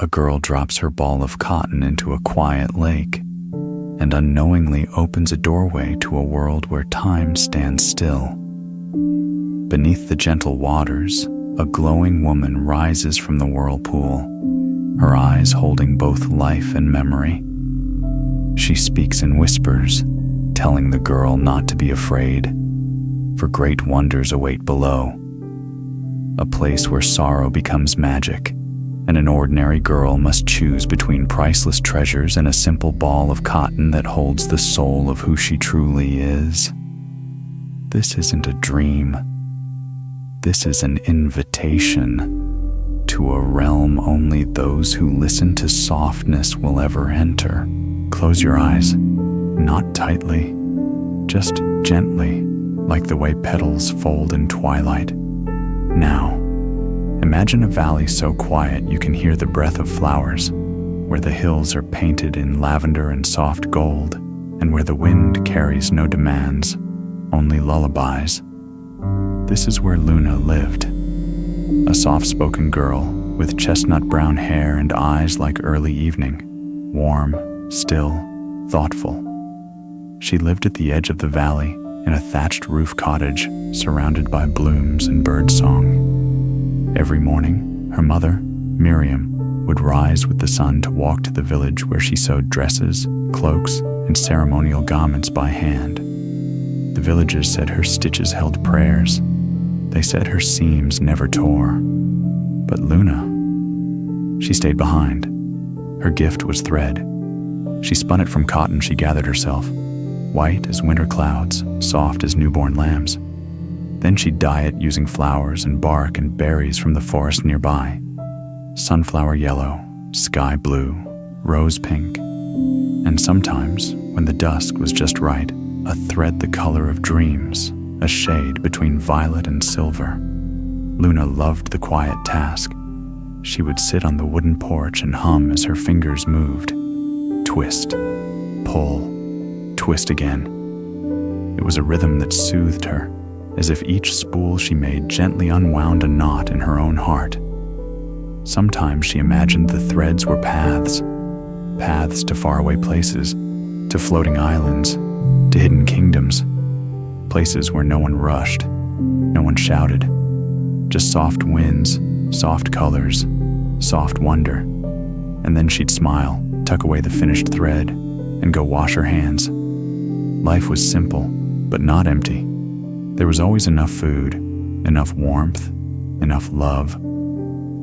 a girl drops her ball of cotton into a quiet lake and unknowingly opens a doorway to a world where time stands still. Beneath the gentle waters, a glowing woman rises from the whirlpool, her eyes holding both life and memory. She speaks in whispers, telling the girl not to be afraid, for great wonders await below. A place where sorrow becomes magic, and an ordinary girl must choose between priceless treasures and a simple ball of cotton that holds the soul of who she truly is. This isn't a dream. This is an invitation to a realm only those who listen to softness will ever enter. Close your eyes, not tightly, just gently, like the way petals fold in twilight. Now, imagine a valley so quiet you can hear the breath of flowers, where the hills are painted in lavender and soft gold, and where the wind carries no demands, only lullabies. This is where Luna lived, a soft-spoken girl with chestnut brown hair and eyes like early evening, warm, still, thoughtful. She lived at the edge of the valley in a thatched roof cottage surrounded by blooms and birdsong. Every morning, her mother, Miriam, would rise with the sun to walk to the village where she sewed dresses, cloaks, and ceremonial garments by hand. The villagers said her stitches held prayers. They said her seams never tore. But Luna, she stayed behind. Her gift was thread. She spun it from cotton she gathered herself, white as winter clouds, soft as newborn lambs. Then she'd dye it using flowers and bark and berries from the forest nearby. Sunflower yellow, sky blue, rose pink, and sometimes, when the dusk was just right, a thread the color of dreams, a shade between violet and silver. Luna loved the quiet task. She would sit on the wooden porch and hum as her fingers moved. Twist, pull, twist again. It was a rhythm that soothed her, as if each spool she made gently unwound a knot in her own heart. Sometimes she imagined the threads were paths to faraway places, to floating islands, to hidden kingdoms, places where no one rushed, no one shouted, just soft winds, soft colors, soft wonder. And then she'd smile, tuck away the finished thread, and go wash her hands. Life was simple, but not empty. There was always enough food, enough warmth, enough love.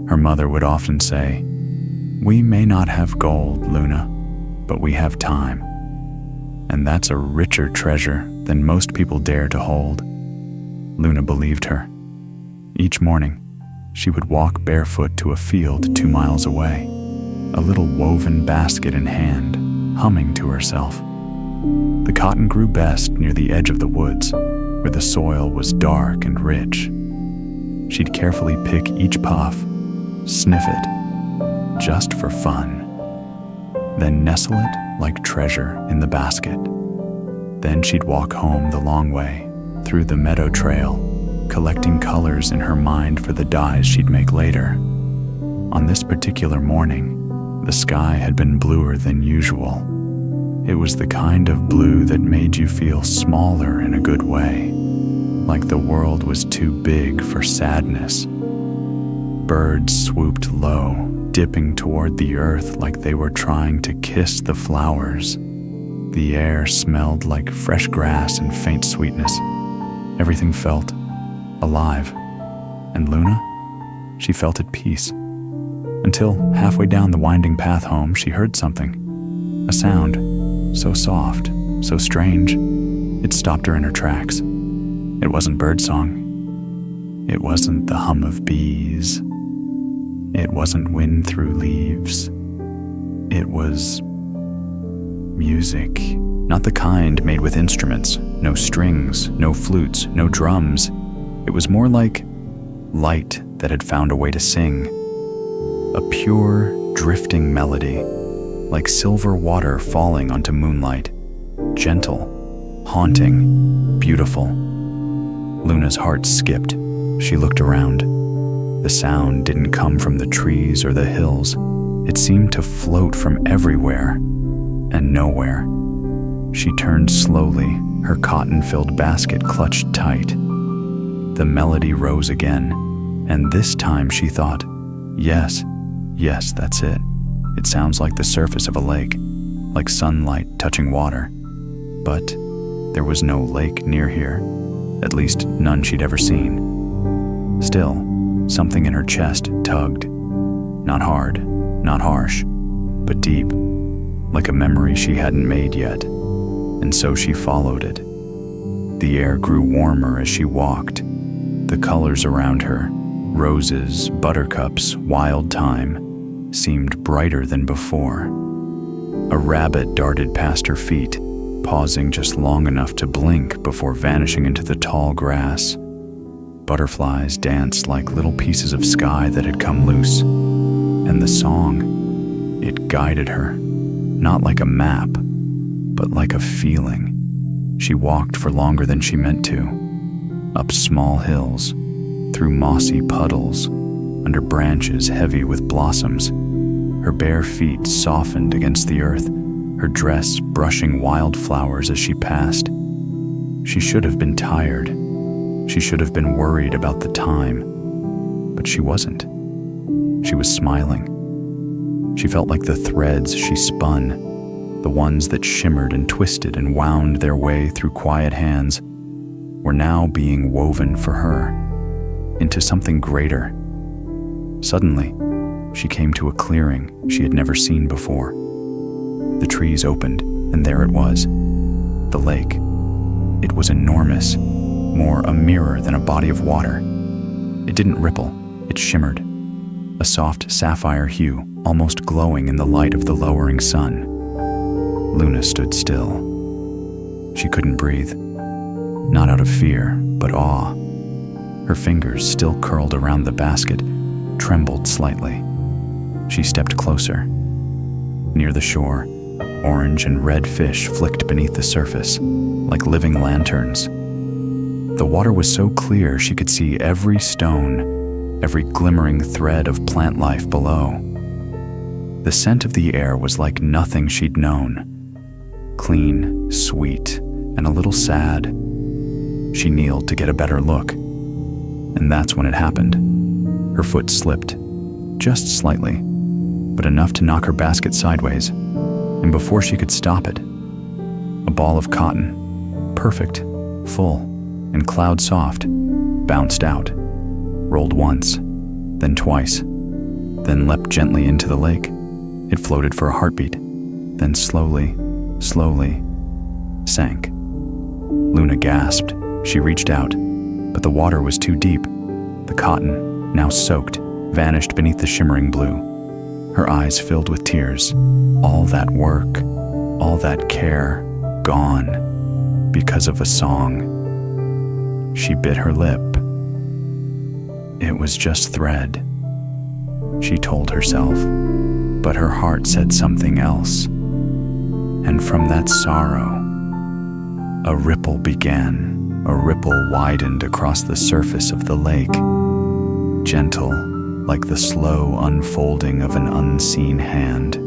Her mother would often say, "We may not have gold, Luna, but we have time." And that's a richer treasure than most people dare to hold. Luna believed her. Each morning, she would walk barefoot to a field 2 miles away, a little woven basket in hand, humming to herself. The cotton grew best near the edge of the woods, where the soil was dark and rich. She'd carefully pick each puff, sniff it, just for fun, then nestle it like treasure in the basket. Then she'd walk home the long way, through the meadow trail, collecting colors in her mind for the dyes she'd make later. On this particular morning, the sky had been bluer than usual. It was the kind of blue that made you feel smaller in a good way, like the world was too big for sadness. Birds swooped low, dipping toward the earth like they were trying to kiss the flowers. The air smelled like fresh grass and faint sweetness. Everything felt alive. And Luna, she felt at peace. Until halfway down the winding path home, she heard something. A sound, so soft, so strange, it stopped her in her tracks. It wasn't birdsong. It wasn't the hum of bees. It wasn't wind through leaves. It was music. Not the kind made with instruments, no strings, no flutes, no drums. It was more like light that had found a way to sing. A pure, drifting melody, like silver water falling onto moonlight. Gentle, haunting, beautiful. Luna's heart skipped. She looked around. The sound didn't come from the trees or the hills. It seemed to float from everywhere and nowhere. She turned slowly, her cotton-filled basket clutched tight. The melody rose again, and this time she thought, yes, that's it. It sounds like the surface of a lake, like sunlight touching water. But there was no lake near here, at least none she'd ever seen. Still, something in her chest tugged. Not hard, not harsh, but deep, like a memory she hadn't made yet. And so she followed it. The air grew warmer as she walked. The colors around her, roses, buttercups, wild thyme, seemed brighter than before. A rabbit darted past her feet, pausing just long enough to blink before vanishing into the tall grass. Butterflies danced like little pieces of sky that had come loose. And the song, it guided her, not like a map, but like a feeling. She walked for longer than she meant to, up small hills, through mossy puddles, under branches heavy with blossoms. Her bare feet softened against the earth, her dress brushing wildflowers as she passed. She should have been tired. She should have been worried about the time, but she wasn't. She was smiling. She felt like the threads she spun, the ones that shimmered and twisted and wound their way through quiet hands, were now being woven for her into something greater. Suddenly, she came to a clearing she had never seen before. The trees opened, and there it was, the lake. It was enormous, more a mirror than a body of water. It didn't ripple, it shimmered, a soft sapphire hue, almost glowing in the light of the lowering sun. Luna stood still. She couldn't breathe, not out of fear, but awe. Her fingers, still curled around the basket, trembled slightly. She stepped closer. Near the shore, orange and red fish flicked beneath the surface, like living lanterns. The water was so clear she could see every stone, every glimmering thread of plant life below. The scent of the air was like nothing she'd known. Clean, sweet, and a little sad. She kneeled to get a better look. And that's when it happened. Her foot slipped, just slightly, but enough to knock her basket sideways. And before she could stop it, a ball of cotton, perfect, full, and cloud soft, bounced out, rolled once, then twice, then leapt gently into the lake. It floated for a heartbeat, then slowly sank. Luna gasped. She reached out, but the water was too deep. The cotton, now soaked, vanished beneath the shimmering blue. Her eyes filled with tears. All that work, all that care, gone because of a song. She bit her lip. It was just thread, she told herself, but her heart said something else. And from that sorrow, a ripple began. A ripple widened across the surface of the lake, gentle, like the slow unfolding of an unseen hand.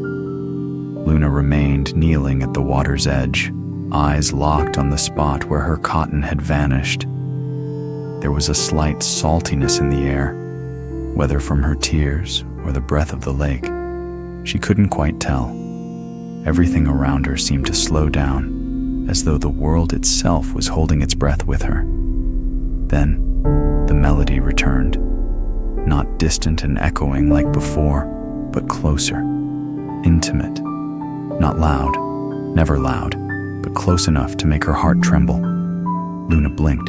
Luna remained kneeling at the water's edge, eyes locked on the spot where her cotton had vanished. There was a slight saltiness in the air, whether from her tears or the breath of the lake. She couldn't quite tell. Everything around her seemed to slow down, as though the world itself was holding its breath with her. Then, the melody returned, not distant and echoing like before, but closer, intimate, not loud, never loud, but close enough to make her heart tremble. Luna blinked.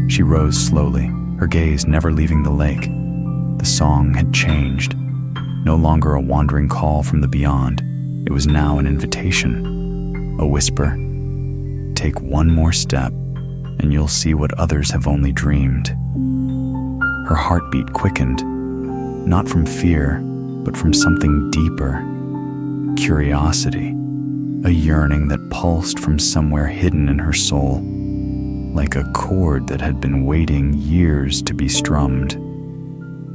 She rose slowly, her gaze never leaving the lake. The song had changed, no longer a wandering call from the beyond. It was now an invitation, a whisper. Take one more step, and you'll see what others have only dreamed. Her heartbeat quickened, not from fear, but from something deeper. Curiosity, a yearning that pulsed from somewhere hidden in her soul, like a chord that had been waiting years to be strummed.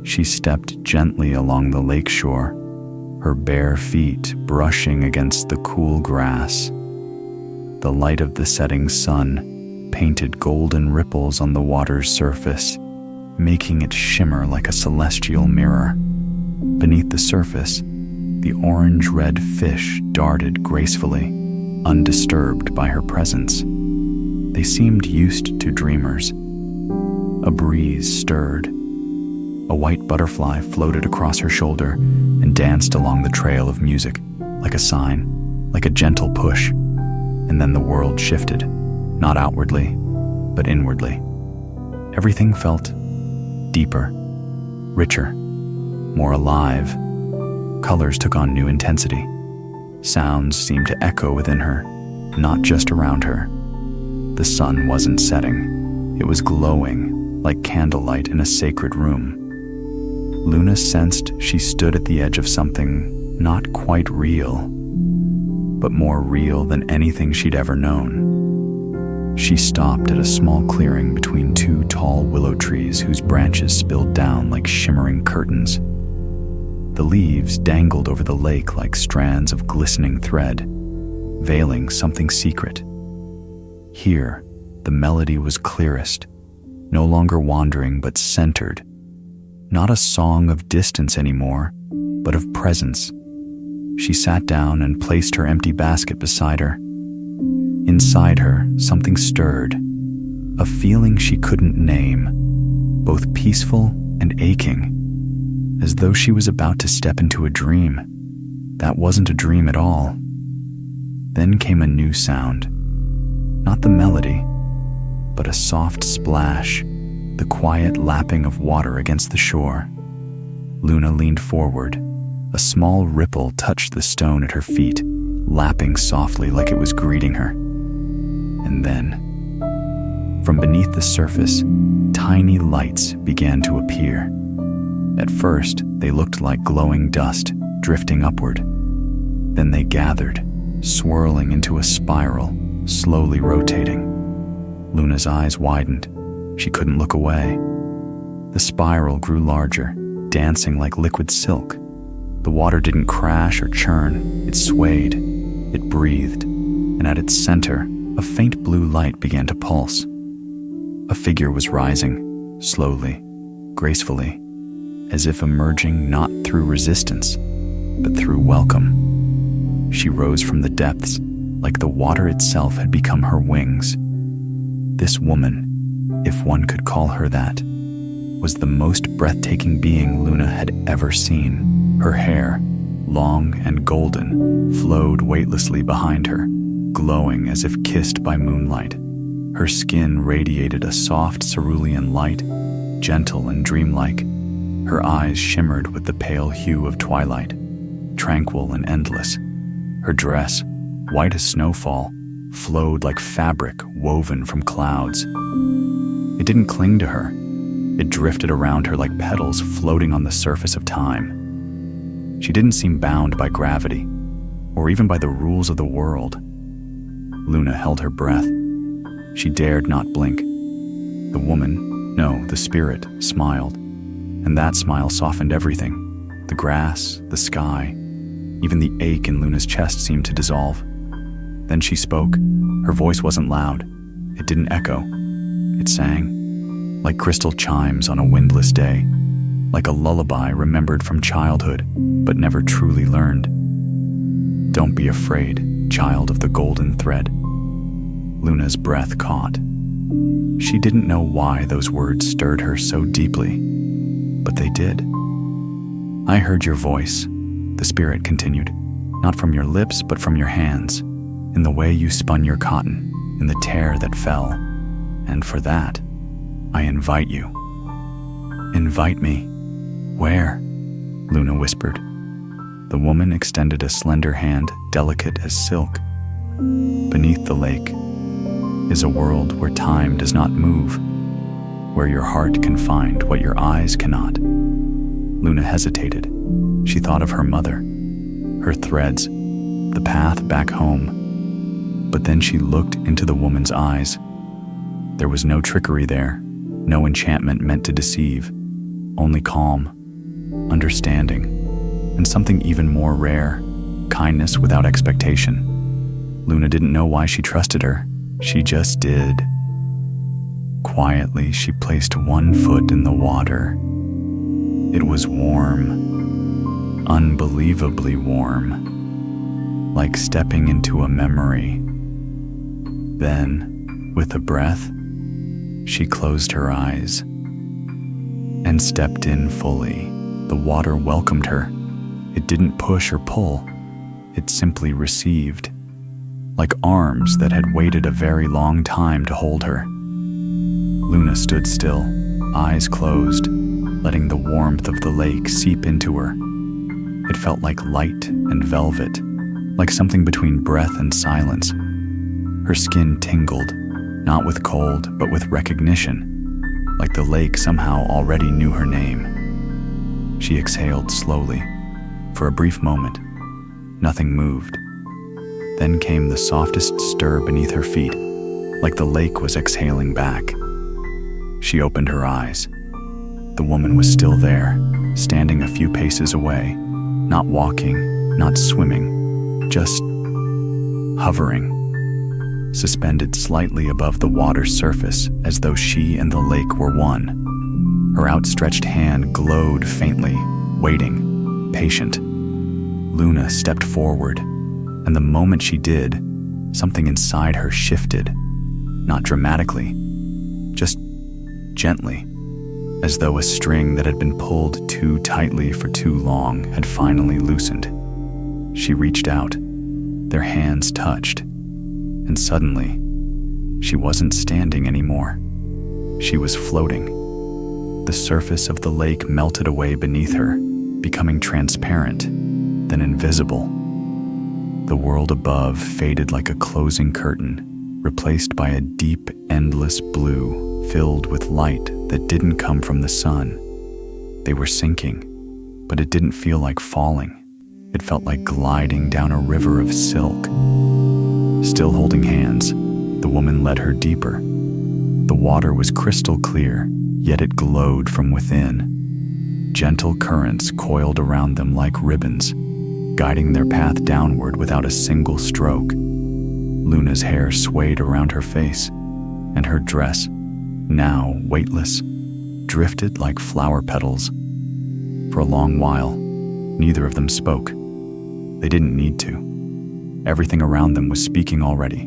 She stepped gently along the lake shore, her bare feet brushing against the cool grass. The light of the setting sun painted golden ripples on the water's surface, making it shimmer like a celestial mirror. Beneath the surface, the orange-red fish darted gracefully, undisturbed by her presence. They seemed used to dreamers. A breeze stirred. A white butterfly floated across her shoulder and danced along the trail of music, like a sign, like a gentle push. And then the world shifted, not outwardly, but inwardly. Everything felt deeper, richer, more alive. Colors took on new intensity. Sounds seemed to echo within her, not just around her. The sun wasn't setting. It was glowing like candlelight in a sacred room. Luna sensed she stood at the edge of something not quite real, but more real than anything she'd ever known. She stopped at a small clearing between two tall willow trees whose branches spilled down like shimmering curtains. The leaves dangled over the lake like strands of glistening thread, veiling something secret. Here, the melody was clearest, no longer wandering but centered. Not a song of distance anymore, but of presence. She sat down and placed her empty basket beside her. Inside her, something stirred, a feeling she couldn't name, both peaceful and aching, as though she was about to step into a dream. That wasn't a dream at all. Then came a new sound. Not the melody, but a soft splash, the quiet lapping of water against the shore. Luna leaned forward. A small ripple touched the stone at her feet, lapping softly like it was greeting her. And then, from beneath the surface, tiny lights began to appear. At first, they looked like glowing dust, drifting upward. Then they gathered, swirling into a spiral, slowly rotating. Luna's eyes widened. She couldn't look away. The spiral grew larger, dancing like liquid silk. The water didn't crash or churn. It swayed. It breathed. And at its center, a faint blue light began to pulse. A figure was rising, slowly, gracefully, as if emerging not through resistance, but through welcome. She rose from the depths, like the water itself had become her wings. This woman, if one could call her that, was the most breathtaking being Luna had ever seen. Her hair, long and golden, flowed weightlessly behind her, glowing as if kissed by moonlight. Her skin radiated a soft cerulean light, gentle and dreamlike. Her eyes shimmered with the pale hue of twilight, tranquil and endless. Her dress, white as snowfall, flowed like fabric woven from clouds. It didn't cling to her. It drifted around her like petals floating on the surface of time. She didn't seem bound by gravity, or even by the rules of the world. Luna held her breath. She dared not blink. The woman, no, the spirit, smiled, and that smile softened everything. The grass, the sky, even the ache in Luna's chest seemed to dissolve. Then she spoke. Her voice wasn't loud. It didn't echo. It sang, like crystal chimes on a windless day, like a lullaby remembered from childhood, but never truly learned. Don't be afraid, child of the golden thread. Luna's breath caught. She didn't know why those words stirred her so deeply, but they did. I heard your voice, the spirit continued, not from your lips, but from your hands, in the way you spun your cotton, in the tear that fell. And for that, I invite you. Invite me. Where? Luna whispered. The woman extended a slender hand, delicate as silk. Beneath the lake is a world where time does not move, where your heart can find what your eyes cannot. Luna hesitated. She thought of her mother, her threads, the path back home. But then she looked into the woman's eyes. There was no trickery there, no enchantment meant to deceive, only calm, understanding. and something even more rare, kindness without expectation. Luna didn't know why she trusted her. She just did. Quietly, she placed one foot in the water. It was warm, unbelievably warm, like stepping into a memory. Then, with a breath, she closed her eyes and stepped in fully. The water welcomed her. It didn't push or pull. It simply received, like arms that had waited a very long time to hold her. Luna stood still, eyes closed, letting the warmth of the lake seep into her. It felt like light and velvet, like something between breath and silence. Her skin tingled, not with cold, but with recognition, like the lake somehow already knew her name. She exhaled slowly. For a brief moment, nothing moved. Then came the softest stir beneath her feet, like the lake was exhaling back. She opened her eyes. The woman was still there, standing a few paces away, not walking, not swimming, just hovering, suspended slightly above the water's surface as though she and the lake were one. Her outstretched hand glowed faintly, waiting, patient. Luna stepped forward, and the moment she did, something inside her shifted, not dramatically, just gently, as though a string that had been pulled too tightly for too long had finally loosened. She reached out. Their hands touched, and suddenly, she wasn't standing anymore. She was floating. The surface of the lake melted away beneath her, becoming transparent, then invisible. The world above faded like a closing curtain, replaced by a deep, endless blue filled with light that didn't come from the sun. They were sinking, but it didn't feel like falling. It felt like gliding down a river of silk. Still holding hands, the woman led her deeper. The water was crystal clear, yet it glowed from within. Gentle currents coiled around them like ribbons, guiding their path downward without a single stroke. Luna's hair swayed around her face, and her dress, now weightless, drifted like flower petals. For a long while, neither of them spoke. They didn't need to. Everything around them was speaking already.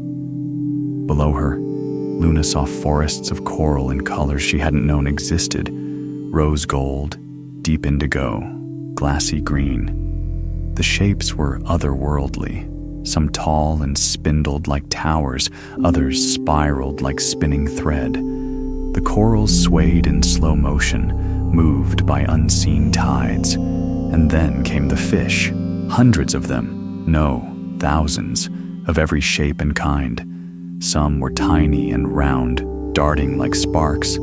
Below her, Luna saw forests of coral in colors she hadn't known existed: rose gold, deep indigo, glassy green. The shapes were otherworldly, some tall and spindled like towers, others spiraled like spinning thread. The corals swayed in slow motion, moved by unseen tides. And then came the fish, hundreds of them, no, thousands, of every shape and kind. Some were tiny and round, darting like sparks.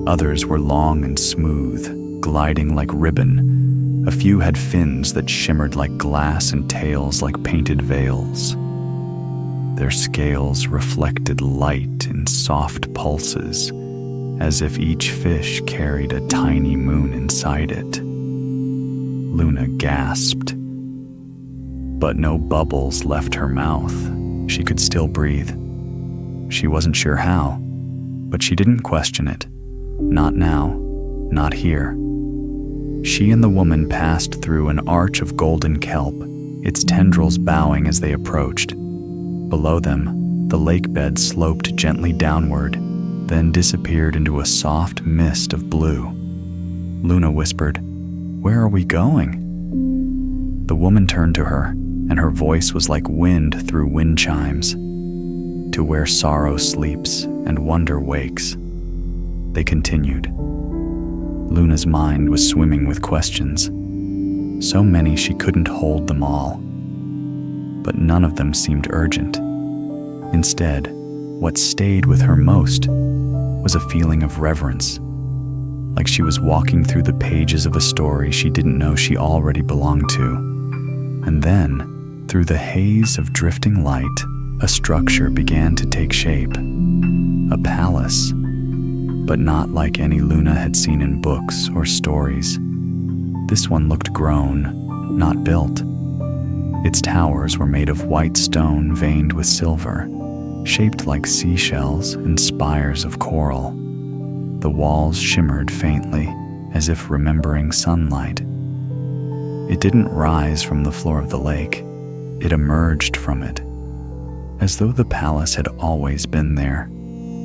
Others were long and smooth, gliding like ribbon. A few had fins that shimmered like glass and tails like painted veils. Their scales reflected light in soft pulses, as if each fish carried a tiny moon inside it. Luna gasped, but no bubbles left her mouth. She could still breathe. She wasn't sure how, but she didn't question it. Not now, not here. She and the woman passed through an arch of golden kelp, its tendrils bowing as they approached. Below them, the lake bed sloped gently downward, then disappeared into a soft mist of blue. Luna whispered, "Where are we going?" The woman turned to her, and her voice was like wind through wind chimes. "To where sorrow sleeps and wonder wakes." They continued. Luna's mind was swimming with questions. So many she couldn't hold them all. But none of them seemed urgent. Instead, what stayed with her most was a feeling of reverence, like she was walking through the pages of a story she didn't know she already belonged to. And then, through the haze of drifting light, a structure began to take shape. A palace, but not like any Luna had seen in books or stories. This one looked grown, not built. Its towers were made of white stone veined with silver, shaped like seashells and spires of coral. The walls shimmered faintly, as if remembering sunlight. It didn't rise from the floor of the lake. It emerged from it, as though the palace had always been there,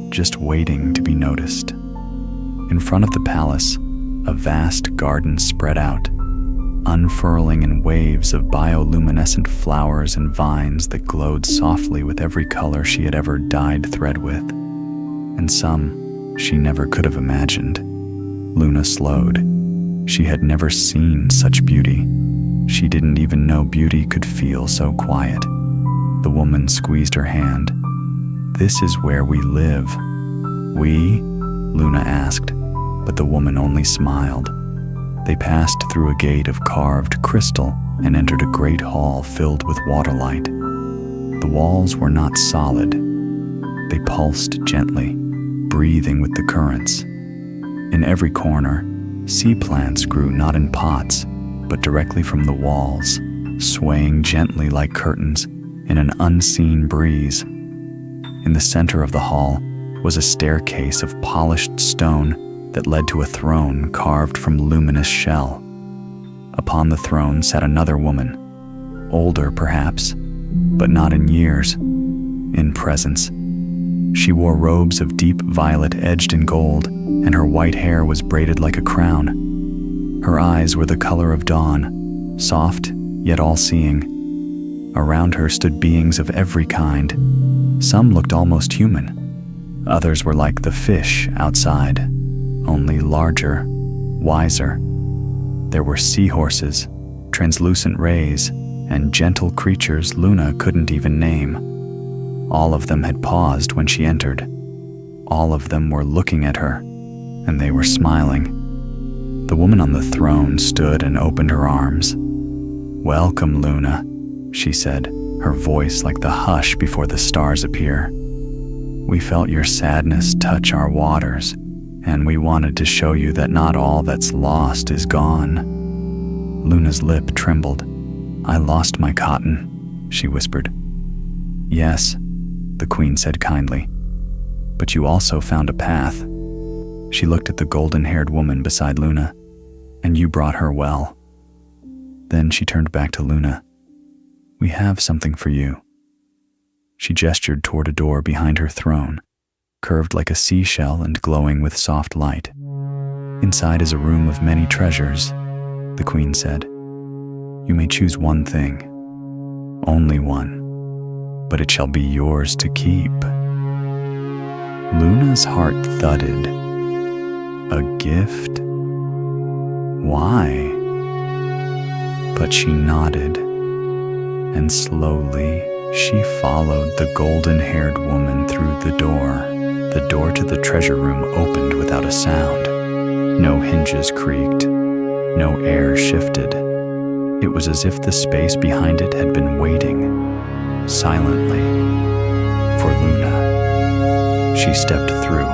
just waiting to be noticed. In front of the palace, a vast garden spread out, unfurling in waves of bioluminescent flowers and vines that glowed softly with every color she had ever dyed thread with, and some she never could have imagined. Luna slowed. She had never seen such beauty. She didn't even know beauty could feel so quiet. The woman squeezed her hand. "This is where we live." "We?" Luna asked, but the woman only smiled. They passed through a gate of carved crystal and entered a great hall filled with waterlight. The walls were not solid. They pulsed gently, breathing with the currents. In every corner, sea plants grew not in pots, but directly from the walls, swaying gently like curtains in an unseen breeze. In the center of the hall was a staircase of polished stone that led to a throne carved from luminous shell. Upon the throne sat another woman, older perhaps, but not in years, in presence. She wore robes of deep violet edged in gold, and her white hair was braided like a crown. Her eyes were the color of dawn, soft yet all-seeing. Around her stood beings of every kind. Some looked almost human. Others were like the fish outside, only larger, wiser. There were seahorses, translucent rays, and gentle creatures Luna couldn't even name. All of them had paused when she entered. All of them were looking at her, and they were smiling. The woman on the throne stood and opened her arms. "Welcome, Luna," she said, her voice like the hush before the stars appear. "We felt your sadness touch our waters, and we wanted to show you that not all that's lost is gone." Luna's lip trembled. "I lost my cotton," she whispered. "Yes," the queen said kindly, "but you also found a path." She looked at the golden-haired woman beside Luna. "And you brought her well." Then she turned back to Luna. "We have something for you." She gestured toward a door behind her throne, curved like a seashell and glowing with soft light. "Inside is a room of many treasures," the queen said. "You may choose one thing, only one, but it shall be yours to keep." Luna's heart thudded. A gift? Why? But she nodded, and slowly she followed the golden-haired woman through the door. The door to the treasure room opened without a sound. No hinges creaked, no air shifted. It was as if the space behind it had been waiting, silently, for Luna. She stepped through.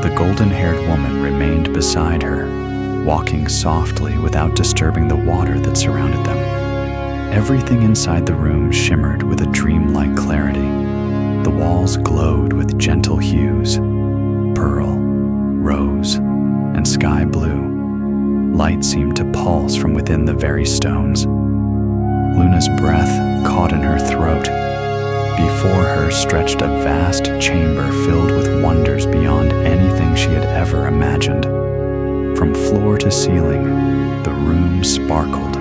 The golden-haired woman remained beside her, walking softly without disturbing the water that surrounded them. Everything inside the room shimmered with a dreamlike clarity. The walls glowed with gentle hues, pearl, rose, and sky blue. Light seemed to pulse from within the very stones. Luna's breath caught in her throat. Before her stretched a vast chamber filled with wonders beyond anything she had ever imagined. From floor to ceiling, the room sparkled.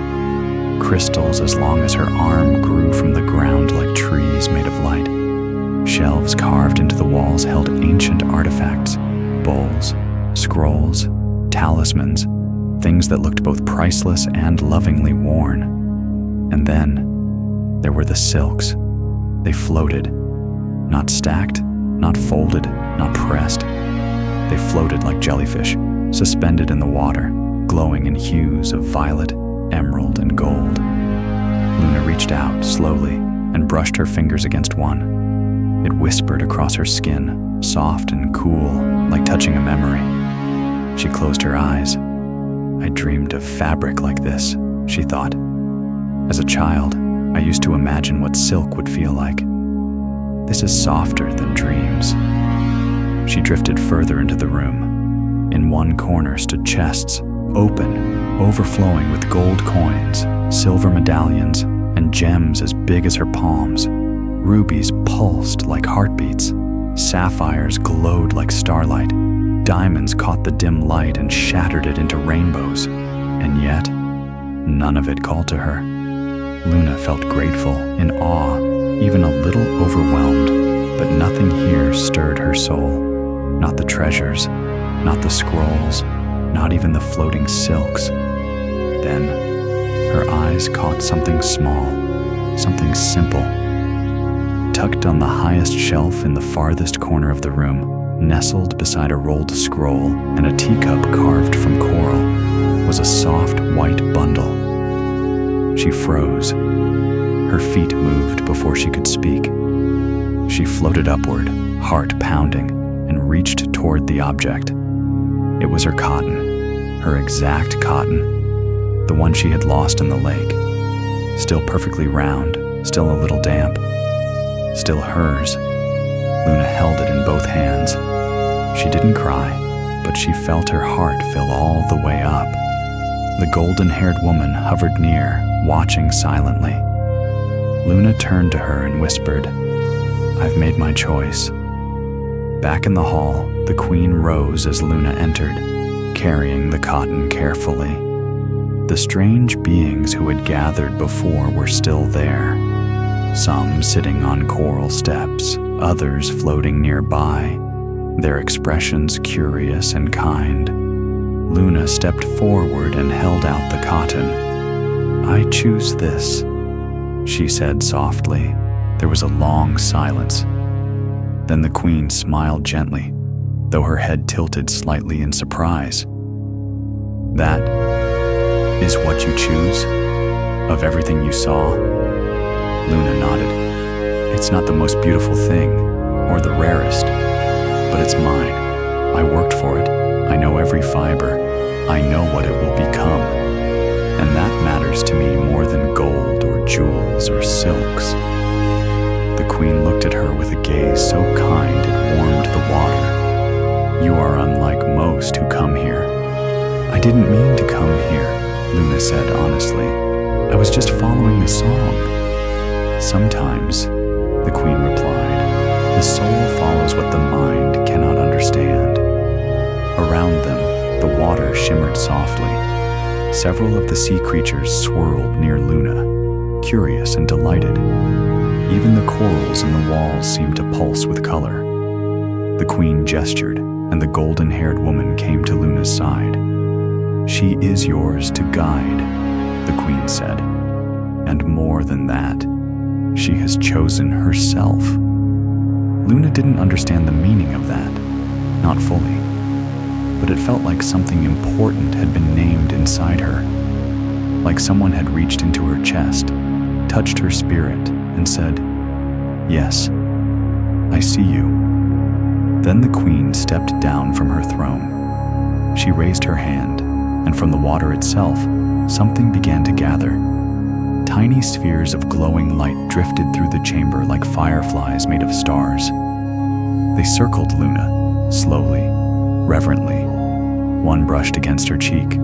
Crystals as long as her arm grew from the ground like trees made of light. Shelves carved into the walls held ancient artifacts, bowls, scrolls, talismans, things that looked both priceless and lovingly worn. And then there were the silks. They floated, not stacked, not folded, not pressed. They floated like jellyfish, suspended in the water, glowing in hues of violet, emerald, and gold. Luna reached out slowly and brushed her fingers against one. It whispered across her skin, soft and cool, like touching a memory. She closed her eyes. "I dreamed of fabric like this," she thought. As a child, I used to imagine what silk would feel like. This is softer than dreams. She drifted further into the room. In one corner stood chests, open, overflowing with gold coins, silver medallions, and gems as big as her palms. Rubies pulsed like heartbeats. Sapphires glowed like starlight. Diamonds caught the dim light and shattered it into rainbows. And yet, none of it called to her. Luna felt grateful, in awe, even a little overwhelmed, but nothing here stirred her soul. Not the treasures, not the scrolls, not even the floating silks. Then, her eyes caught something small, something simple. Tucked on the highest shelf in the farthest corner of the room, nestled beside a rolled scroll and a teacup carved from coral, was a soft white bundle. She froze. Her feet moved before she could speak. She floated upward, heart pounding, and reached toward the object. It was her cotton, her exact cotton, the one she had lost in the lake. Still perfectly round, still a little damp. Still hers. Luna held it in both hands. She didn't cry, but she felt her heart fill all the way up. The golden-haired woman hovered near, watching silently. Luna turned to her and whispered, "I've made my choice." Back in the hall, the queen rose as Luna entered, carrying the cotton carefully. The strange beings who had gathered before were still there. Some sitting on coral steps, others floating nearby, their expressions curious and kind. Luna stepped forward and held out the cotton. "I choose this," she said softly. There was a long silence. Then the queen smiled gently, though her head tilted slightly in surprise. "That is what you choose? Of everything you saw?" Luna nodded. "It's not the most beautiful thing, or the rarest, but it's mine. I worked for it. I know every fiber. I know what it will become. And that matters to me more than gold or jewels or silks." The queen looked at her with a gaze so kind it warmed the water. "You are unlike most who come here." "I didn't mean to come here," Luna said honestly. "I was just following the song." "Sometimes," the queen replied, "the soul follows what the mind cannot understand." Around them, the water shimmered softly. Several of the sea creatures swirled near Luna, curious and delighted. Even the corals in the walls seemed to pulse with color. The queen gestured, and the golden-haired woman came to Luna's side. "She is yours to guide," the queen said. "And more than that, she has chosen herself." Luna didn't understand the meaning of that, not fully, but it felt like something important had been named inside her, like someone had reached into her chest, touched her spirit, and said, "Yes, I see you." Then the queen stepped down from her throne. She raised her hand, and from the water itself, something began to gather. Tiny spheres of glowing light drifted through the chamber like fireflies made of stars. They circled Luna, slowly, reverently. One brushed against her cheek.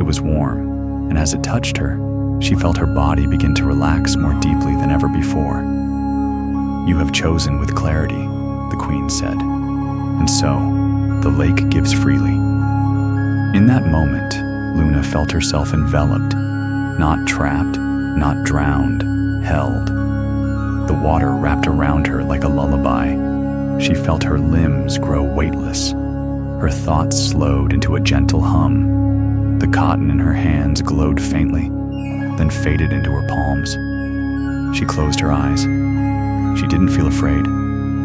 It was warm, and as it touched her, she felt her body begin to relax more deeply than ever before. "You have chosen with clarity," the queen said, "and so, the lake gives freely." In that moment, Luna felt herself enveloped, not trapped, not drowned, held. The water wrapped around her like a lullaby. She felt her limbs grow weightless. Her thoughts slowed into a gentle hum. The cotton in her hands glowed faintly, then faded into her palms. She closed her eyes. She didn't feel afraid.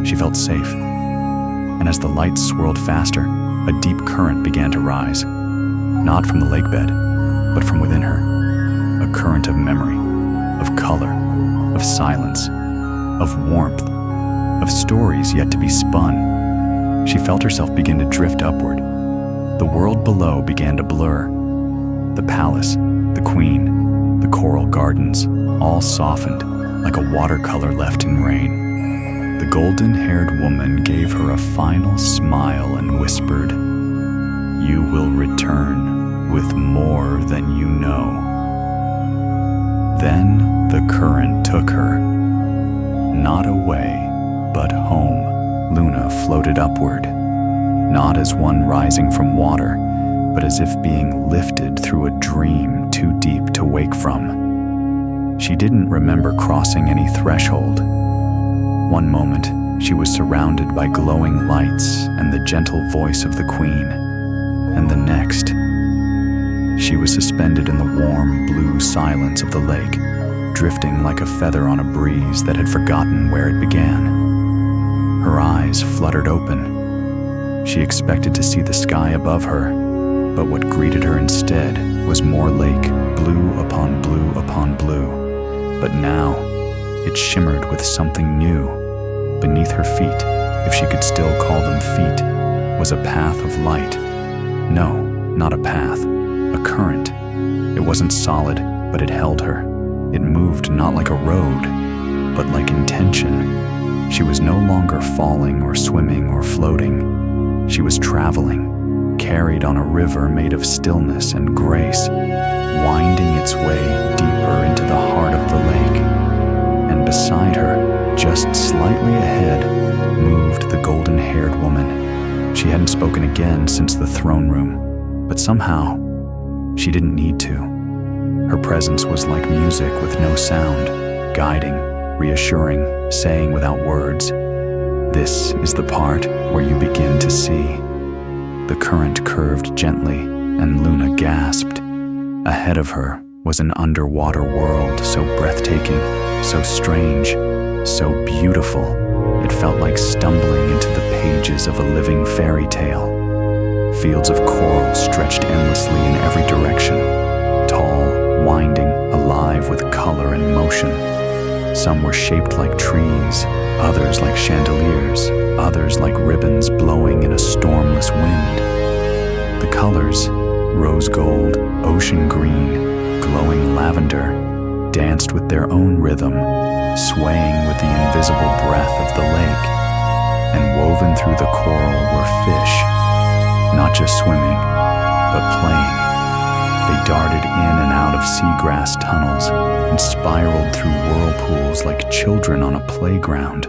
She felt safe. And as the lights swirled faster, a deep current began to rise. Not from the lake bed, but from within her. A current of memory, of color, of silence, of warmth, of stories yet to be spun. She felt herself begin to drift upward. The world below began to blur. The palace, the queen, the coral gardens, all softened like a watercolor left in rain. The golden-haired woman gave her a final smile and whispered, "You will return with more than you know." Then the current took her, not away, but home. Luna floated upward, not as one rising from water, but as if being lifted through a dream too deep to wake from. She didn't remember crossing any threshold. One moment, she was surrounded by glowing lights and the gentle voice of the queen, and the next, she was suspended in the warm blue silence of the lake, drifting like a feather on a breeze that had forgotten where it began. Her eyes fluttered open. She expected to see the sky above her, but what greeted her instead was more lake, blue upon blue upon blue. But now, it shimmered with something new. Beneath her feet, if she could still call them feet, was a path of light. No, not a path, a current. It wasn't solid, but it held her. It moved not like a road, but like intention. She was no longer falling or swimming or floating. She was traveling, carried on a river made of stillness and grace, winding its way deeper into the heart of the lake. And beside her, just slightly ahead, moved the golden-haired woman. She hadn't spoken again since the throne room, but somehow, she didn't need to. Her presence was like music with no sound, guiding, reassuring, saying without words, "This is the part where you begin to see." The current curved gently, and Luna gasped. Ahead of her was an underwater world so breathtaking, so strange, so beautiful, it felt like stumbling into the pages of a living fairy tale. Fields of coral stretched endlessly in every direction, tall, winding, alive with color and motion. Some were shaped like trees, others like chandeliers, others like ribbons blowing in a stormless wind. The colors, rose gold, ocean green, glowing lavender, danced with their own rhythm, swaying with the invisible breath of the lake. And woven through the coral were fish, not just swimming, but playing. They darted in and out of seagrass tunnels and spiraled through whirlpools like children on a playground.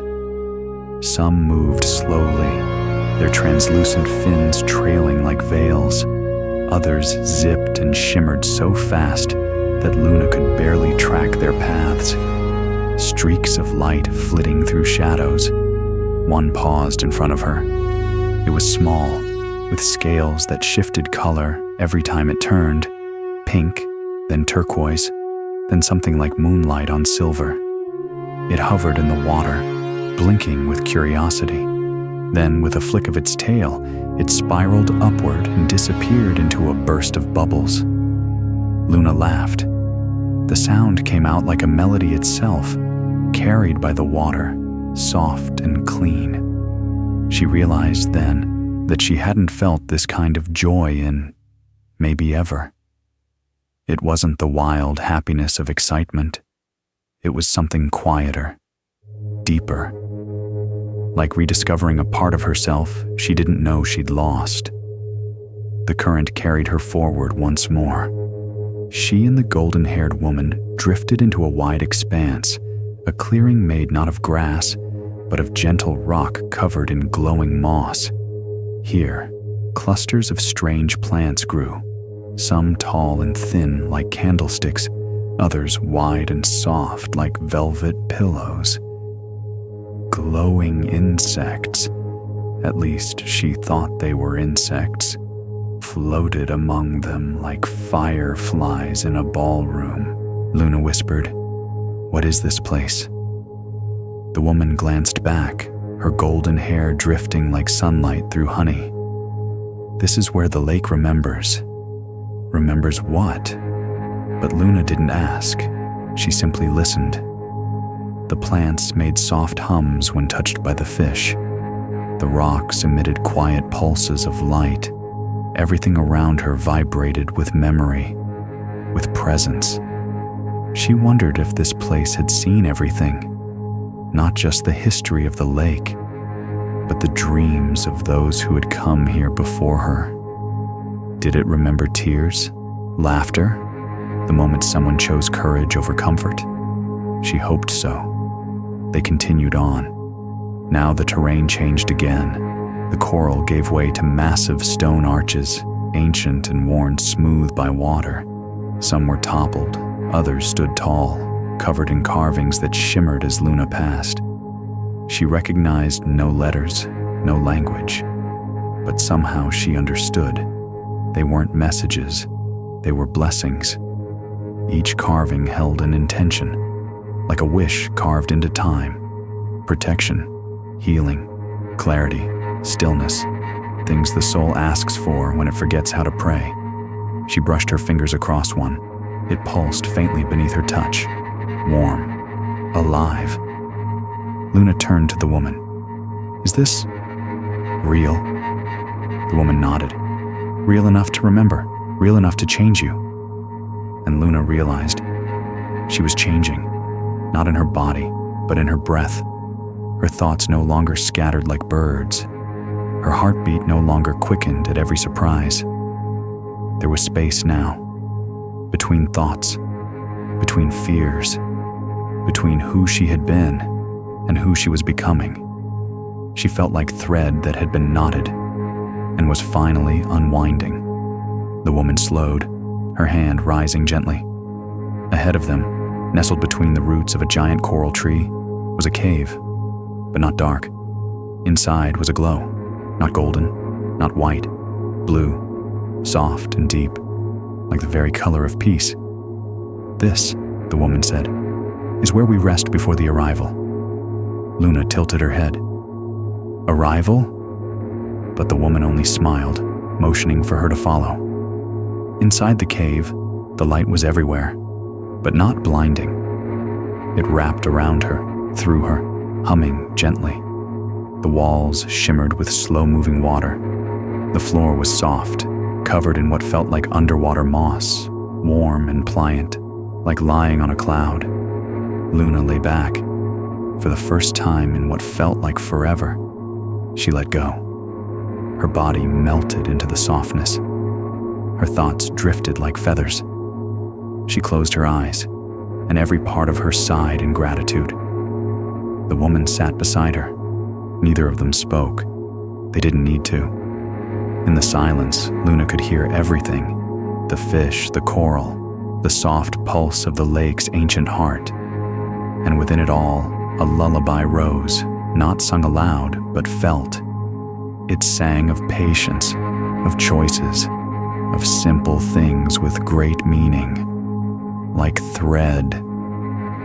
Some moved slowly, their translucent fins trailing like veils. Others zipped and shimmered so fast that Luna could barely track their paths. Streaks of light flitting through shadows. One paused in front of her. It was small, with scales that shifted color every time it turned. Pink, then turquoise, then something like moonlight on silver. It hovered in the water, blinking with curiosity. Then, with a flick of its tail, it spiraled upward and disappeared into a burst of bubbles. Luna laughed. The sound came out like a melody itself, carried by the water, soft and clean. She realized then that she hadn't felt this kind of joy in maybe ever. It wasn't the wild happiness of excitement. It was something quieter, deeper. Like rediscovering a part of herself she didn't know she'd lost. The current carried her forward once more. She and the golden-haired woman drifted into a wide expanse, a clearing made not of grass, but of gentle rock covered in glowing moss. Here, clusters of strange plants grew, some tall and thin like candlesticks, others wide and soft like velvet pillows. Glowing insects, at least she thought they were insects, floated among them like fireflies in a ballroom. Luna whispered, "What is this place?" The woman glanced back, her golden hair drifting like sunlight through honey. "This is where the lake remembers." Remembers what? But Luna didn't ask. She simply listened. The plants made soft hums when touched by the fish. The rocks emitted quiet pulses of light. Everything around her vibrated with memory, with presence. She wondered if this place had seen everything, not just the history of the lake, but the dreams of those who had come here before her. Did it remember tears, laughter, the moment someone chose courage over comfort? She hoped so. They continued on. Now the terrain changed again. The coral gave way to massive stone arches, ancient and worn smooth by water. Some were toppled, others stood tall, covered in carvings that shimmered as Luna passed. She recognized no letters, no language, but somehow she understood. They weren't messages, they were blessings. Each carving held an intention, like a wish carved into time. Protection, healing, clarity, stillness, things the soul asks for when it forgets how to pray. She brushed her fingers across one. It pulsed faintly beneath her touch, warm, alive. Luna turned to the woman. "Is this real?" The woman nodded. "Real enough to remember, real enough to change you." And Luna realized she was changing, not in her body, but in her breath. Her thoughts no longer scattered like birds. Her heartbeat no longer quickened at every surprise. There was space now, between thoughts, between fears, between who she had been and who she was becoming. She felt like thread that had been knotted and was finally unwinding. The woman slowed, her hand rising gently. Ahead of them, nestled between the roots of a giant coral tree, was a cave, but not dark. Inside was a glow, not golden, not white, blue, soft and deep, like the very color of peace. "This," the woman said, "is where we rest before the arrival." Luna tilted her head. "Arrival?" But the woman only smiled, motioning for her to follow. Inside the cave, the light was everywhere, but not blinding. It wrapped around her, through her, humming gently. The walls shimmered with slow-moving water. The floor was soft, covered in what felt like underwater moss, warm and pliant, like lying on a cloud. Luna lay back. For the first time in what felt like forever, she let go. Her body melted into the softness. Her thoughts drifted like feathers. She closed her eyes, and every part of her sighed in gratitude. The woman sat beside her. Neither of them spoke. They didn't need to. In the silence, Luna could hear everything: the fish, the coral, the soft pulse of the lake's ancient heart. And within it all, a lullaby rose, not sung aloud, but felt. It sang of patience, of choices, of simple things with great meaning, like thread,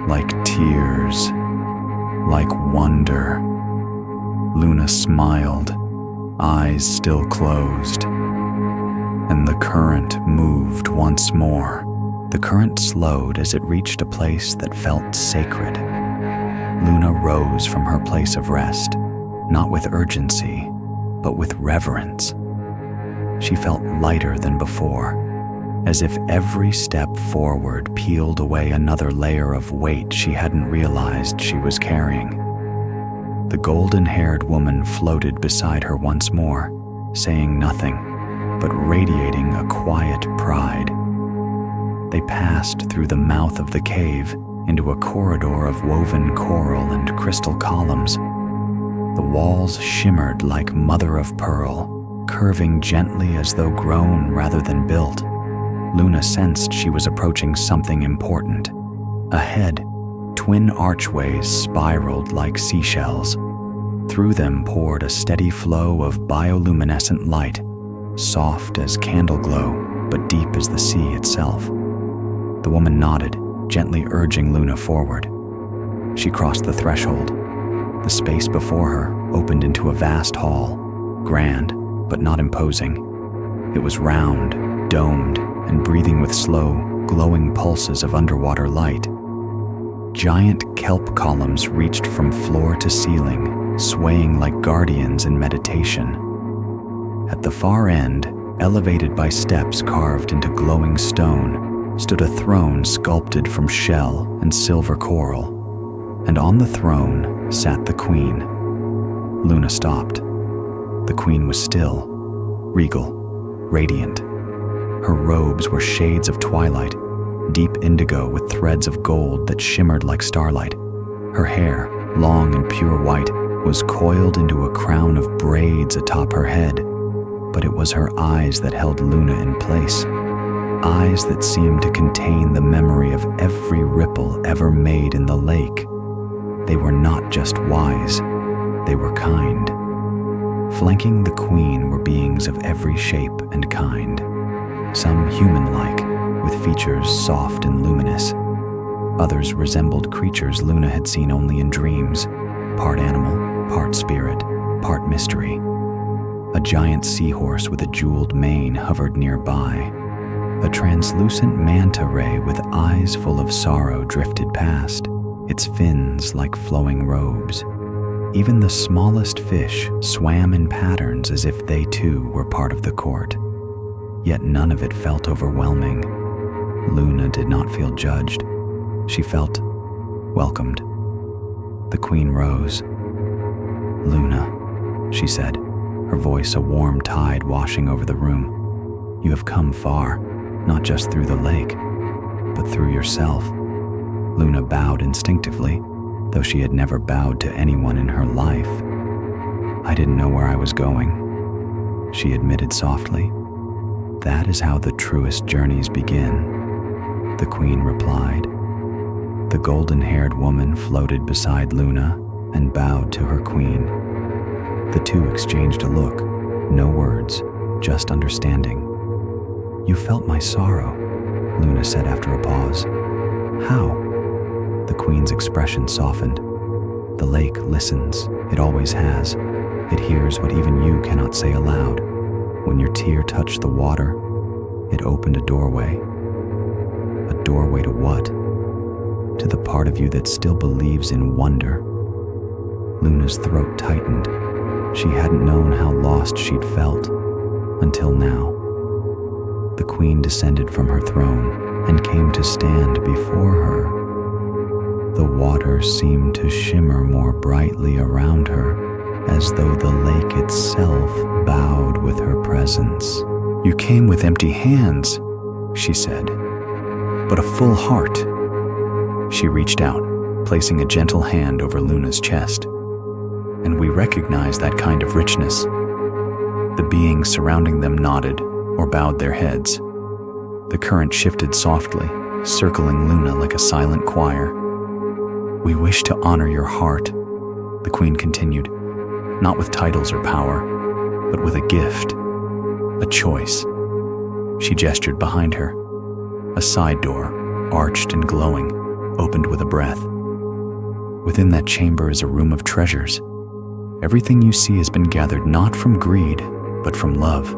like tears, like wonder. Luna smiled, eyes still closed, and the current moved once more. The current slowed as it reached a place that felt sacred. Luna rose from her place of rest, not with urgency, but with reverence. She felt lighter than before, as if every step forward peeled away another layer of weight she hadn't realized she was carrying. The golden-haired woman floated beside her once more, saying nothing, but radiating a quiet pride. They passed through the mouth of the cave into a corridor of woven coral and crystal columns. The walls shimmered like mother of pearl, curving gently as though grown rather than built. Luna sensed she was approaching something important. Ahead, twin archways spiraled like seashells. Through them poured a steady flow of bioluminescent light, soft as candle glow, but deep as the sea itself. The woman nodded, gently urging Luna forward. She crossed the threshold. The space before her opened into a vast hall, grand, but not imposing. It was round, domed, and breathing with slow, glowing pulses of underwater light. Giant kelp columns reached from floor to ceiling, swaying like guardians in meditation. At the far end, elevated by steps carved into glowing stone, stood a throne sculpted from shell and silver coral, and on the throne sat the queen. Luna stopped. The queen was still, regal, radiant. Her robes were shades of twilight, deep indigo with threads of gold that shimmered like starlight. Her hair, long and pure white, was coiled into a crown of braids atop her head, but it was her eyes that held Luna in place. Eyes that seemed to contain the memory of every ripple ever made in the lake. They were not just wise, they were kind. Flanking the queen were beings of every shape and kind, some human-like, with features soft and luminous. Others resembled creatures Luna had seen only in dreams, part animal, part spirit, part mystery. A giant seahorse with a jeweled mane hovered nearby. A translucent manta ray with eyes full of sorrow drifted past, its fins like flowing robes. Even the smallest fish swam in patterns as if they too were part of the court. Yet none of it felt overwhelming. Luna did not feel judged. She felt welcomed. The queen rose. "Luna," she said, her voice a warm tide washing over the room. "You have come far, not just through the lake, but through yourself." Luna bowed instinctively, though she had never bowed to anyone in her life. "I didn't know where I was going," she admitted softly. "That is how the truest journeys begin," the queen replied. The golden-haired woman floated beside Luna and bowed to her queen. The two exchanged a look, no words, just understanding. "You felt my sorrow," Luna said after a pause. "How?" The queen's expression softened. "The lake listens, it always has. It hears what even you cannot say aloud. When your tear touched the water, it opened a doorway." "A doorway to what?" "To the part of you that still believes in wonder." Luna's throat tightened. She hadn't known how lost she'd felt, until now. The queen descended from her throne and came to stand before her. The water seemed to shimmer more brightly around her, as though the lake itself bowed with her presence. "You came with empty hands," she said, "but a full heart." She reached out, placing a gentle hand over Luna's chest. "And we recognize that kind of richness." The beings surrounding them nodded or bowed their heads. The current shifted softly, circling Luna like a silent choir. "We wish to honor your heart," the queen continued, "not with titles or power, but with a gift, a choice." She gestured behind her. A side door, arched and glowing, opened with a breath. Within that chamber is a room of treasures. Everything you see has been gathered not from greed, but from love.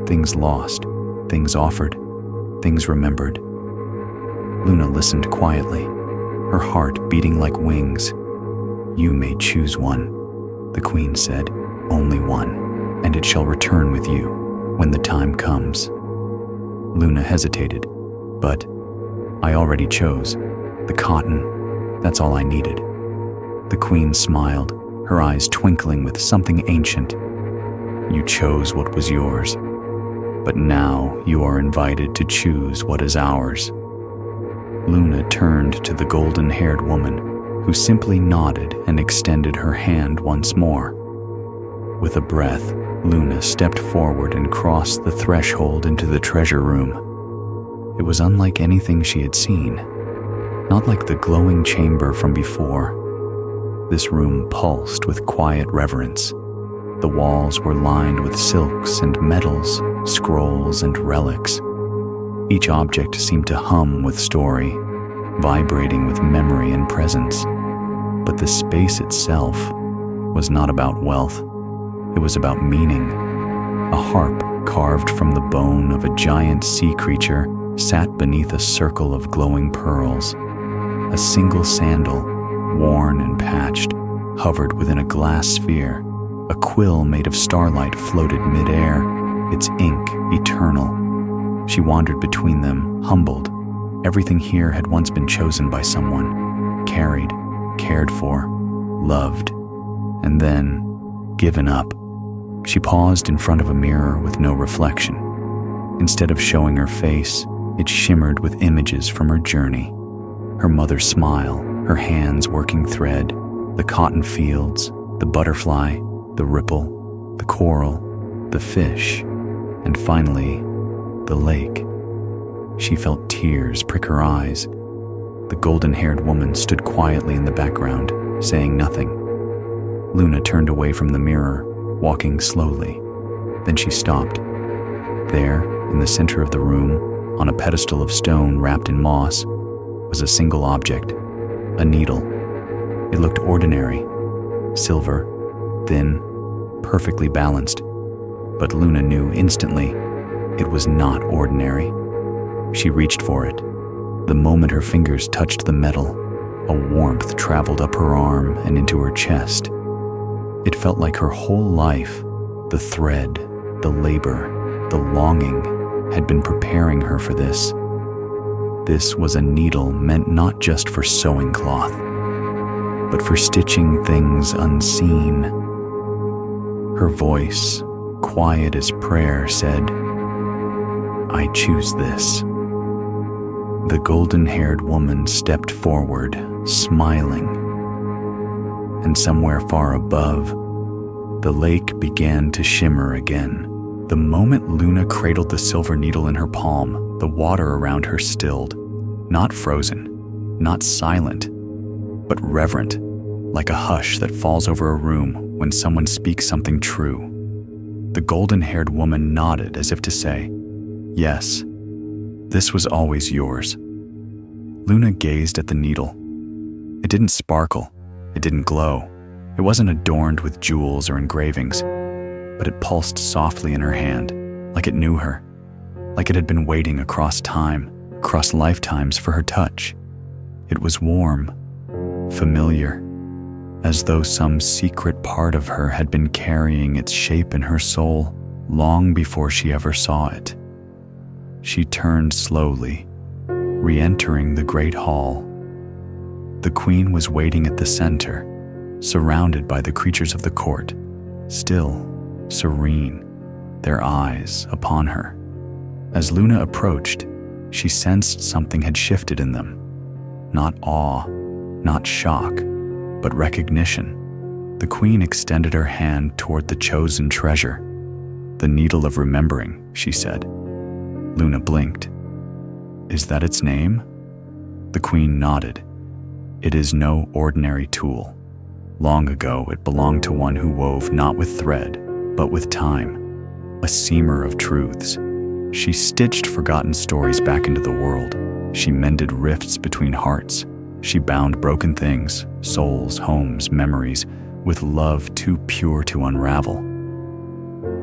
Things lost, things offered, things remembered. Luna listened quietly, her heart beating like wings. "You may choose one," the queen said, "only one, and it shall return with you when the time comes." Luna hesitated, but "I already chose. The cotton, that's all I needed." The queen smiled, her eyes twinkling with something ancient. "You chose what was yours, but now you are invited to choose what is ours." Luna turned to the golden-haired woman, who simply nodded and extended her hand once more. With a breath, Luna stepped forward and crossed the threshold into the treasure room. It was unlike anything she had seen, not like the glowing chamber from before. This room pulsed with quiet reverence. The walls were lined with silks and metals, scrolls and relics. Each object seemed to hum with story, vibrating with memory and presence. But the space itself was not about wealth. It was about meaning. A harp carved from the bone of a giant sea creature sat beneath a circle of glowing pearls. A single sandal, worn and patched, hovered within a glass sphere. A quill made of starlight floated mid-air, its ink eternal. She wandered between them, humbled, Everything here had once been chosen by someone, carried, cared for, loved, and then given up. She paused in front of a mirror with no reflection. Instead of showing her face, it shimmered with images from her journey. Her mother's smile, her hands working thread, the cotton fields, the butterfly, the ripple, the coral, the fish, and finally, the lake. She felt tears prick her eyes. The golden-haired woman stood quietly in the background, saying nothing. Luna turned away from the mirror, walking slowly. Then she stopped. There, in the center of the room, on a pedestal of stone wrapped in moss, was a single object, a needle. It looked ordinary, silver, thin, perfectly balanced. But Luna knew instantly it was not ordinary. She reached for it. The moment her fingers touched the metal, a warmth traveled up her arm and into her chest. It felt like her whole life, the thread, the labor, the longing, had been preparing her for this. This was a needle meant not just for sewing cloth, but for stitching things unseen. Her voice, quiet as prayer, said, "I choose this." The golden-haired woman stepped forward, smiling. And somewhere far above, the lake began to shimmer again. The moment Luna cradled the silver needle in her palm, the water around her stilled, not frozen, not silent, but reverent, like a hush that falls over a room when someone speaks something true. The golden-haired woman nodded as if to say, "Yes, this was always yours." Luna gazed at the needle. It didn't sparkle, it didn't glow, it wasn't adorned with jewels or engravings, but it pulsed softly in her hand, like it knew her, like it had been waiting across time, across lifetimes for her touch. It was warm, familiar, as though some secret part of her had been carrying its shape in her soul long before she ever saw it. She turned slowly, re-entering the great hall. The queen was waiting at the center, surrounded by the creatures of the court, still, serene, their eyes upon her. As Luna approached, she sensed something had shifted in them. Not awe, not shock, but recognition. The queen extended her hand toward the chosen treasure. "The needle of remembering," she said. Luna blinked. "Is that its name?" The queen nodded. "It is no ordinary tool. Long ago, it belonged to one who wove not with thread, but with time, a seamer of truths. She stitched forgotten stories back into the world. She mended rifts between hearts. She bound broken things, souls, homes, memories, with love too pure to unravel."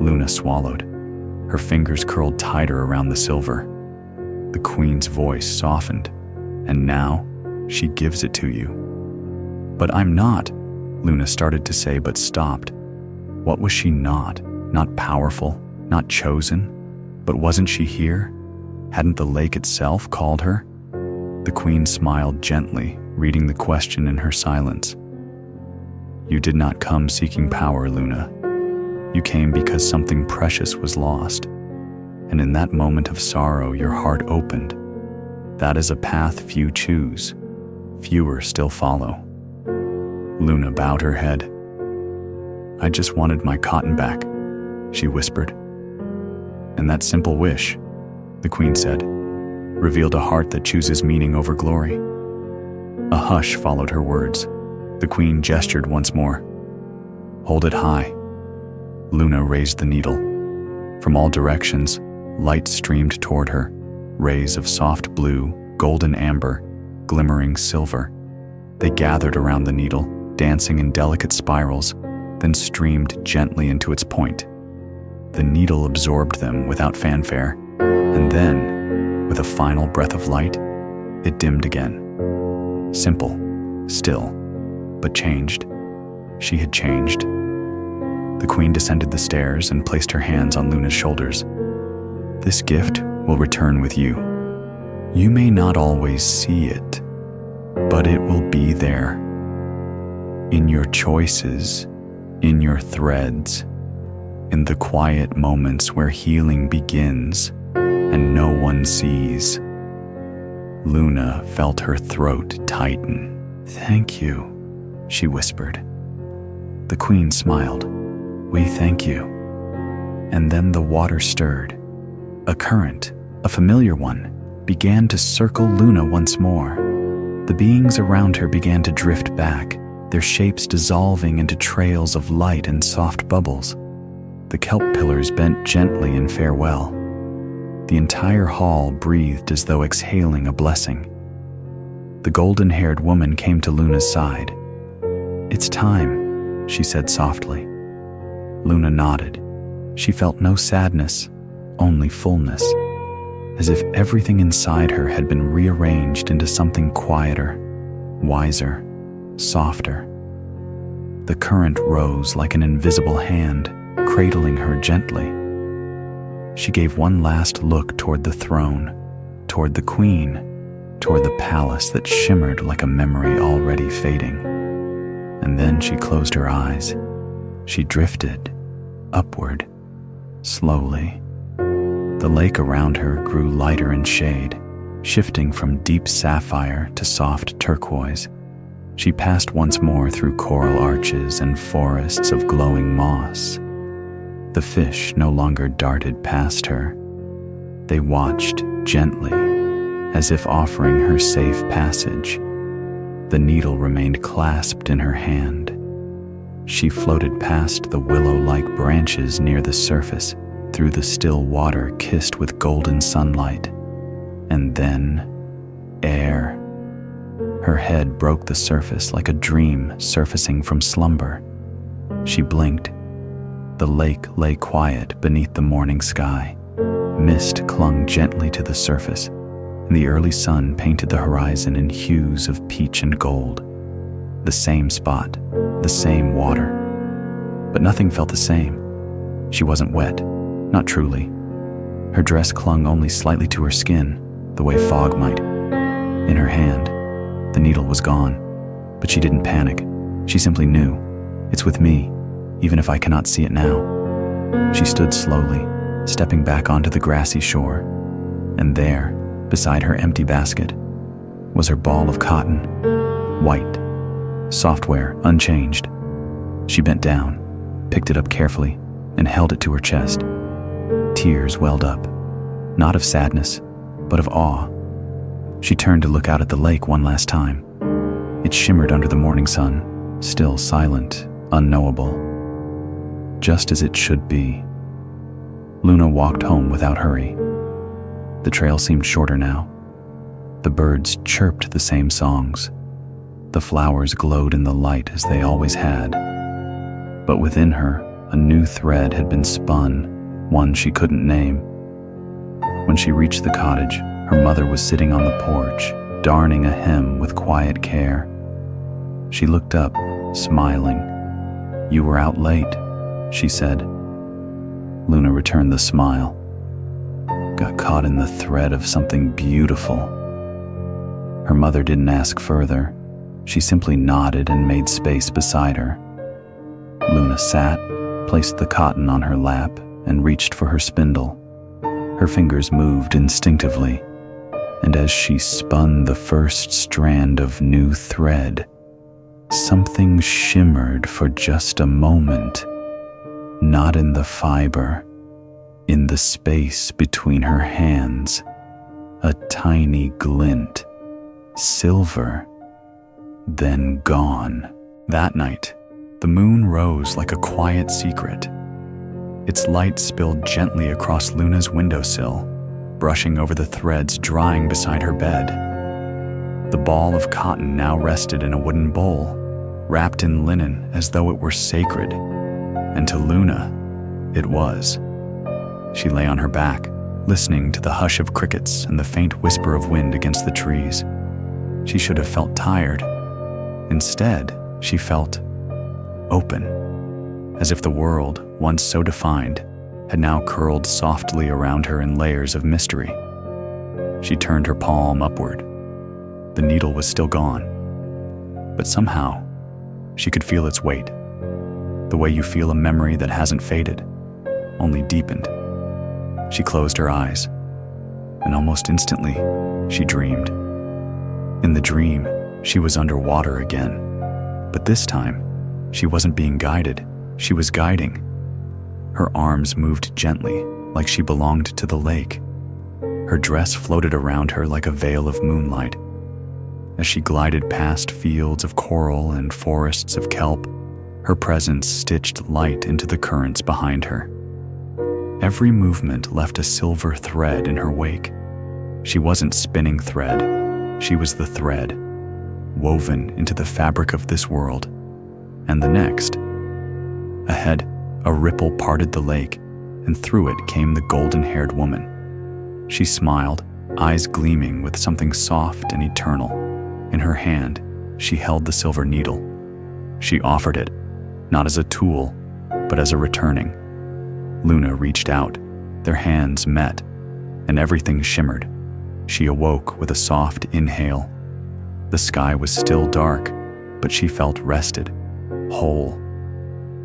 Luna swallowed. Her fingers curled tighter around the silver. The queen's voice softened. "And now, she gives it to you." "But I'm not," Luna started to say but stopped. What was she not? Not powerful, not chosen? But wasn't she here? Hadn't the lake itself called her? The queen smiled gently, reading the question in her silence. "You did not come seeking power, Luna. You came because something precious was lost. And in that moment of sorrow, your heart opened. That is a path few choose. Fewer still follow." Luna bowed her head. "I just wanted my cotton back," she whispered. "And that simple wish," the queen said, "revealed a heart that chooses meaning over glory." A hush followed her words. The queen gestured once more. "Hold it high." Luna raised the needle. From all directions, light streamed toward her, rays of soft blue, golden amber, glimmering silver. They gathered around the needle, dancing in delicate spirals, then streamed gently into its point. The needle absorbed them without fanfare, and then, with a final breath of light, it dimmed again. Simple, still, but changed. She had changed. The queen descended the stairs and placed her hands on Luna's shoulders. "This gift will return with you. You may not always see it, but it will be there. In your choices, in your threads, in the quiet moments where healing begins and no one sees. Luna felt her throat tighten. "Thank you," she whispered. The queen smiled. "We thank you." And then the water stirred. A current, a familiar one, began to circle Luna once more. The beings around her began to drift back, their shapes dissolving into trails of light and soft bubbles. The kelp pillars bent gently in farewell. The entire hall breathed as though exhaling a blessing. The golden-haired woman came to Luna's side. "It's time," she said softly. Luna nodded. She felt no sadness, only fullness, as if everything inside her had been rearranged into something quieter, wiser, softer. The current rose like an invisible hand, cradling her gently. She gave one last look toward the throne, toward the queen, toward the palace that shimmered like a memory already fading. And then she closed her eyes. She drifted upward, slowly. The lake around her grew lighter in shade, shifting from deep sapphire to soft turquoise. She passed once more through coral arches and forests of glowing moss. The fish no longer darted past her. They watched gently, as if offering her safe passage. The needle remained clasped in her hand. She floated past the willow-like branches near the surface, through the still water kissed with golden sunlight. And then, air. Her head broke the surface like a dream surfacing from slumber. She blinked. The lake lay quiet beneath the morning sky. Mist clung gently to the surface, and the early sun painted the horizon in hues of peach and gold. The same spot, the same water. But nothing felt the same. She wasn't wet, not truly. Her dress clung only slightly to her skin, the way fog might. In her hand, the needle was gone, but she didn't panic. She simply knew, it's with me, even if I cannot see it now. She stood slowly, stepping back onto the grassy shore, and there, beside her empty basket, was her ball of cotton, white, software unchanged. She bent down, picked it up carefully, and held it to her chest. Tears welled up, not of sadness, but of awe. She turned to look out at the lake one last time. It shimmered under the morning sun, still silent, unknowable. Just as it should be. Luna walked home without hurry. The trail seemed shorter now. The birds chirped the same songs. The flowers glowed in the light as they always had. But within her, a new thread had been spun, one she couldn't name. When she reached the cottage, her mother was sitting on the porch, darning a hem with quiet care. She looked up, smiling. "You were out late," she said. Luna returned the smile. "Got caught in the thread of something beautiful." Her mother didn't ask further. She simply nodded and made space beside her. Luna sat, placed the cotton on her lap, and reached for her spindle. Her fingers moved instinctively, and as she spun the first strand of new thread, something shimmered for just a moment. Not in the fiber, in the space between her hands, a tiny glint, silver, then gone. That night, the moon rose like a quiet secret. Its light spilled gently across Luna's windowsill, brushing over the threads drying beside her bed. The ball of cotton now rested in a wooden bowl, wrapped in linen as though it were sacred. And to Luna, it was. She lay on her back, listening to the hush of crickets and the faint whisper of wind against the trees. She should have felt tired. Instead, she felt open, as if the world, once so defined, had now curled softly around her in layers of mystery. She turned her palm upward. The needle was still gone, but somehow she could feel its weight, the way you feel a memory that hasn't faded, only deepened. She closed her eyes, and almost instantly, she dreamed. In the dream, she was underwater again, but this time, she wasn't being guided, she was guiding. Her arms moved gently, like she belonged to the lake. Her dress floated around her like a veil of moonlight. As she glided past fields of coral and forests of kelp, her presence stitched light into the currents behind her. Every movement left a silver thread in her wake. She wasn't spinning thread, she was the thread, woven into the fabric of this world and the next. Ahead, a ripple parted the lake, and through it came the golden-haired woman. She smiled, eyes gleaming with something soft and eternal. In her hand, she held the silver needle. She offered it, not as a tool, but as a returning. Luna reached out, their hands met, and everything shimmered. She awoke with a soft inhale. The sky was still dark, but she felt rested, whole.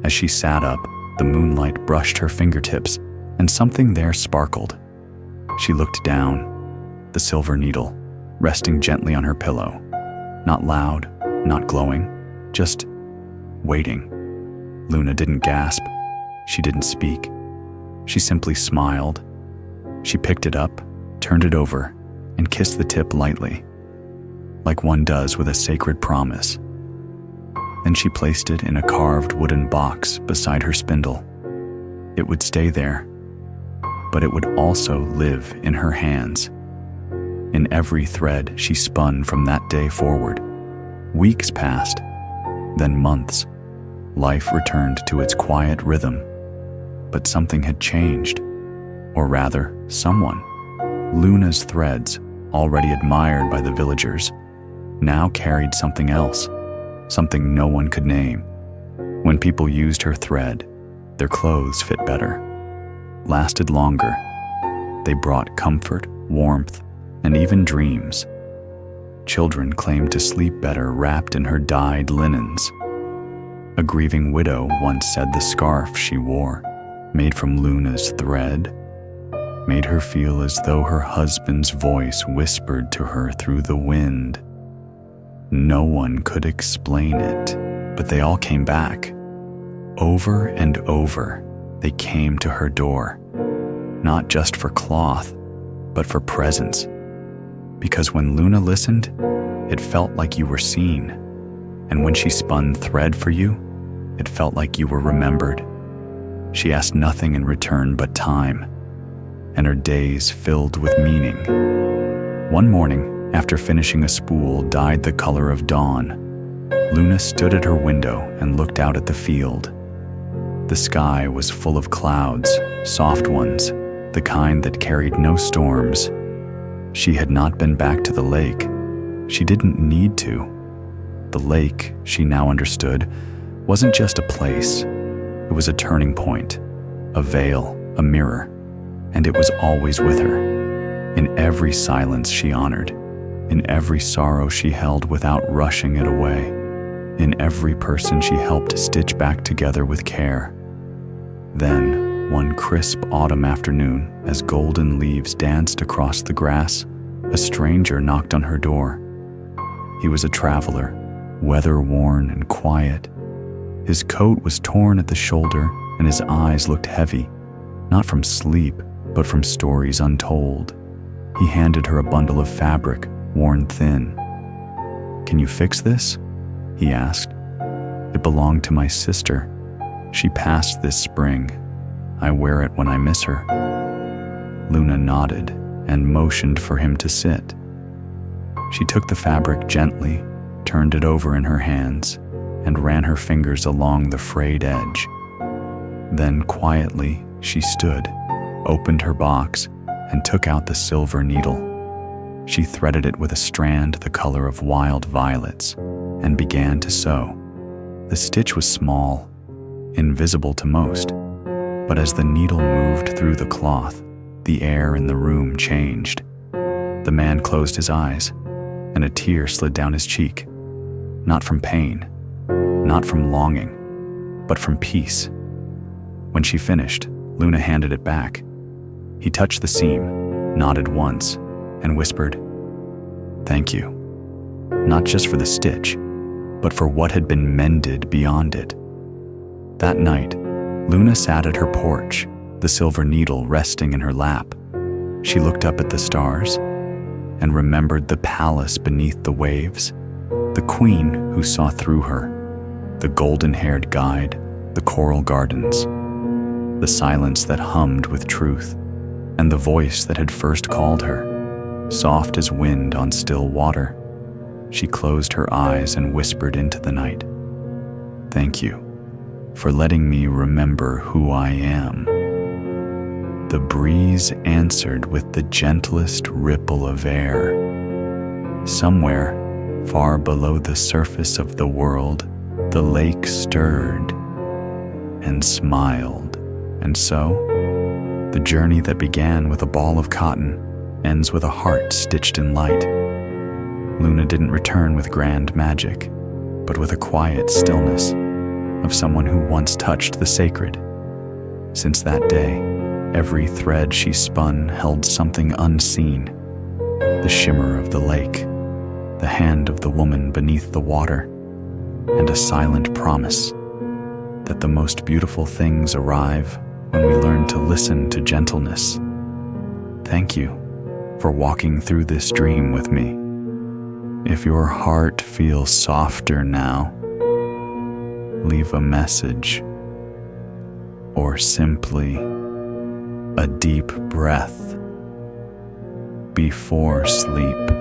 As she sat up, the moonlight brushed her fingertips, and something there sparkled. She looked down, the silver needle, resting gently on her pillow. Not loud, not glowing, just waiting. Luna didn't gasp. She didn't speak. She simply smiled. She picked it up, turned it over, and kissed the tip lightly, like one does with a sacred promise. Then she placed it in a carved wooden box beside her spindle. It would stay there, but it would also live in her hands. In every thread she spun from that day forward. Weeks passed, then months. Life returned to its quiet rhythm, but something had changed, or rather, someone. Luna's threads, already admired by the villagers, now carried something else, something no one could name. When people used her thread, their clothes fit better, lasted longer. They brought comfort, warmth, and even dreams. Children claimed to sleep better wrapped in her dyed linens. A grieving widow once said the scarf she wore, made from Luna's thread, made her feel as though her husband's voice whispered to her through the wind. No one could explain it, but they all came back. Over and over, they came to her door, not just for cloth, but for presence. Because when Luna listened, it felt like you were seen. And when she spun thread for you, it felt like you were remembered. She asked nothing in return but time, and her days filled with meaning. One morning, after finishing a spool dyed the color of dawn, Luna stood at her window and looked out at the field. The sky was full of clouds, soft ones, the kind that carried no storms. She had not been back to the lake. She didn't need to. The lake, she now understood, wasn't just a place. It was a turning point, a veil, a mirror, and it was always with her. In every silence she honored, in every sorrow she held without rushing it away, in every person she helped stitch back together with care. Then, one crisp autumn afternoon, as golden leaves danced across the grass, a stranger knocked on her door. He was a traveler, weather-worn and quiet. His coat was torn at the shoulder, and his eyes looked heavy, not from sleep, but from stories untold. He handed her a bundle of fabric, worn thin. "Can you fix this?" he asked. "It belonged to my sister. She passed this spring. I wear it when I miss her." Luna nodded and motioned for him to sit. She took the fabric gently, turned it over in her hands, and ran her fingers along the frayed edge. Then quietly she stood, opened her box, and took out the silver needle. She threaded it with a strand the color of wild violets and began to sew. The stitch was small, invisible to most, but as the needle moved through the cloth, the air in the room changed. The man closed his eyes, and a tear slid down his cheek. Not from pain, not from longing, but from peace. When she finished, Luna handed it back. He touched the seam, nodded once, and whispered, "Thank you. Not just for the stitch, but for what had been mended beyond it." That night, Luna sat at her porch, the silver needle resting in her lap. She looked up at the stars and remembered the palace beneath the waves, the queen who saw through her, the golden-haired guide, the coral gardens, the silence that hummed with truth, and the voice that had first called her, soft as wind on still water. She closed her eyes and whispered into the night, "Thank you for letting me remember who I am." The breeze answered with the gentlest ripple of air. Somewhere, far below the surface of the world, the lake stirred and smiled. And so, the journey that began with a ball of cotton ends with a heart stitched in light. Luna didn't return with grand magic, but with a quiet stillness of someone who once touched the sacred. Since that day, every thread she spun held something unseen: the shimmer of the lake, the hand of the woman beneath the water, and a silent promise that the most beautiful things arrive when we learn to listen to gentleness. Thank you for walking through this dream with me. If your heart feels softer now, leave a message, or simply a deep breath before sleep.